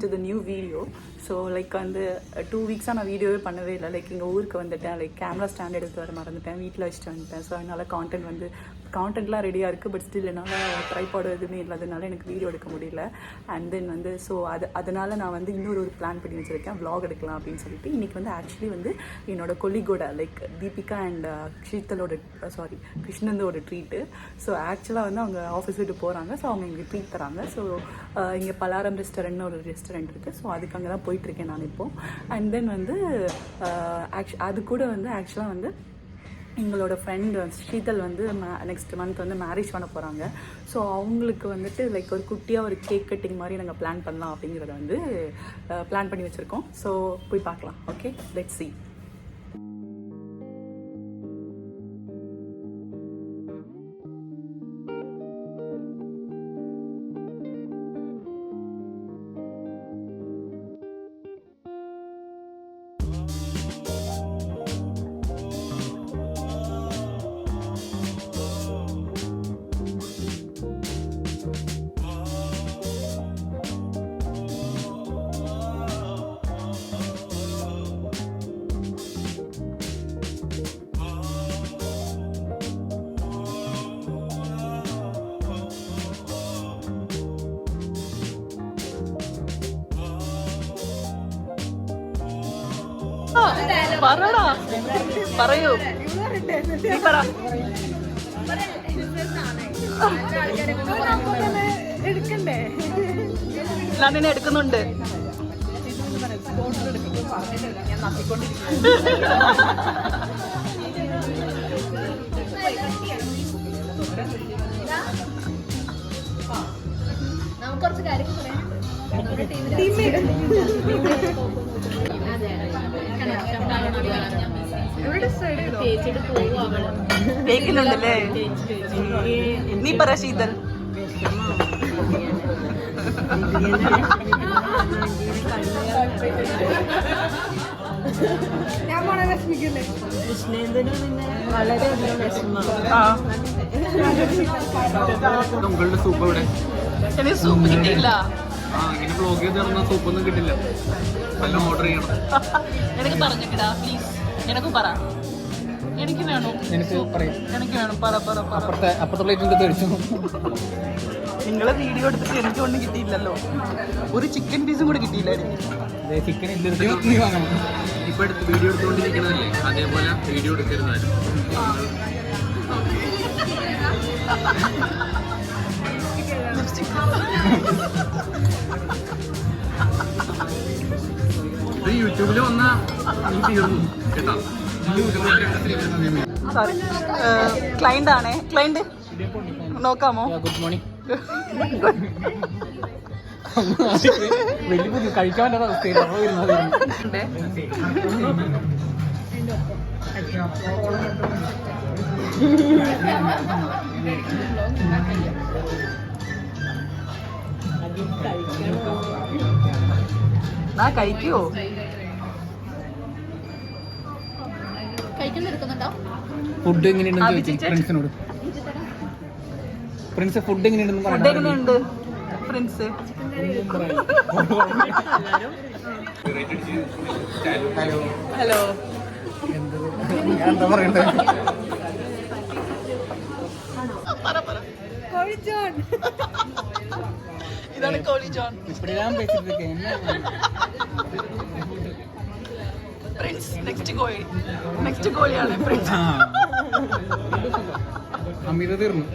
to the new video. So like வந்து 2 வீக்ஸாக நான் வீடியோவே பண்ணவே இல்லை. லைக் எங்கள் ஊருக்கு வந்துட்டேன். லைக் கேமரா ஸ்டாண்ட் எடுத்து வர மறந்துட்டேன், வீட்டில் வச்சுட்டு வந்துட்டேன். ஸோ அதனால் கான்டென்ட்லாம் ரெடியாக இருக்குது. பட் ஸ்டில் என்னால் ட்ரைபாட் எதுவுமே இல்லாததுனால எனக்கு வீடியோ எடுக்க முடியல. அண்ட் தென் வந்து ஸோ அதனால் நான் வந்து இன்னொரு பிளான் பண்ணி வச்சுருக்கேன், vlog எடுக்கலாம் அப்படின்னு சொல்லிட்டு. இன்றைக்கி வந்து ஆக்சுவலி வந்து என்னோட கொல்லிகோட லைக் தீபிகா அண்ட் கிருஷ்ணந்தோட ட்ரீட்டு. ஸோ ஆக்சுவலாக வந்து அவங்க ஆஃபீஸ் விட்டு போகிறாங்க. ஸோ அவங்க இங்கே ட்ரீட் தராங்க. ஸோ இங்கே பலாரம் ரெஸ்டாரண்ட்னு ஒரு ரெஸ்டாரண்ட் இருக்குது. ஸோ அதுக்கு அங்கே தான் போயிட்டுருக்கேன் நான் இப்போது. அண்ட் தென் வந்து அது கூட வந்து ஆக்சுவலாக வந்து எங்களோட ஃப்ரெண்ட் ஸ்ரீதல் வந்து நெக்ஸ்ட் மந்த் வந்து மேரேஜ் பண்ண போகிறாங்க. ஸோ அவங்களுக்கு வந்துட்டு லைக் ஒரு குட்டியாக ஒரு கேக் கட்டிங் மாதிரி நாங்கள் பிளான் பண்ணலாம் அப்படிங்கிறத வந்து பிளான் பண்ணி வச்சுருக்கோம். ஸோ போய் பார்க்கலாம். Okay, let's see. പറടാ, പറയൂ, നീ പറ. ഞാൻ നിന്നെ എടുക്കുന്നുണ്ട്. നമുക്ക് കുറച്ച് കാര്യങ്ങൾ പറയാം. കേൾക്കുന്നുണ്ടല്ലേ? നീ പറ ശീതൽ. എനിക്ക് സൂപ്പ് കിട്ടിയില്ല. സൂപ്പൊന്നും കിട്ടില്ല. നല്ല ഓർഡർ ചെയ്യണം. എനിക്ക് പറഞ്ഞിട്ടാ പ്ലീസ്. എനിക്ക് പറ. എനിക്ക് വേണം. എനിക്ക് വേണം. പറ പറ പറ. നിങ്ങളെ വീഡിയോ എടുത്തിട്ട് എനിക്ക് ഒന്നും കിട്ടിയില്ലല്ലോ. ഒരു ചിക്കൻ പീസും കൂടെ കിട്ടിയില്ലായിരുന്നു. ചിക്കൻ ഇപ്പൊ വീഡിയോ എടുത്തുകൊണ്ടിരിക്കണതല്ലേ, അതേപോലെ വീഡിയോ എടുക്കരുതായിരുന്നു. യൂട്യൂബിൽ വന്ന തീർന്നു കേട്ടോ. ക്ലൈന്റ് ആണേ. ക്ലൈന്റ് നോക്കാമോ? Good morning. വലിയ ബുദ്ധി കഴിക്കാൻ പറ്റാത്ത അവസ്ഥയിലാണ്. കഴിക്കുവോ? ഫുഡ് എങ്ങനെയുണ്ട് പ്രിൻസിനോട്. പ്രിൻസ് ഫുഡ് എങ്ങനെയുണ്ട് പ്രിൻസ്? ഹലോ. എന്താ പറയണ്ടേ? ഇതാണ് കോളി ജോൺ. പ്രിൻസ് നെക്സ്റ്റ് കോളിയാണ് പ്രിൻസ്. അമിത തീർന്നു.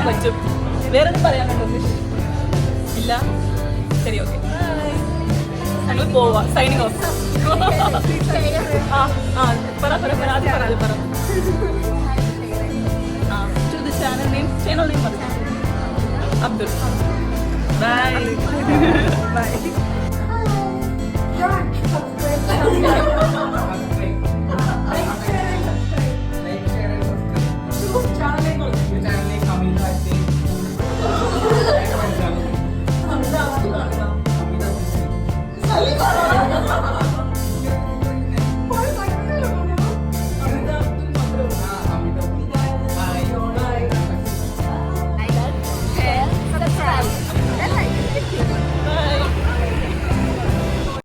പറ്റും. വേറെ ഒന്നും പറയാനുണ്ടോ? ഇല്ല, ശരി, ഓക്കെ, ഞങ്ങൾ പോവാ. Signing off. പറ ചാനൽ നെയിം പറഞ്ഞു. അബ്ദുൾ. ബൈ.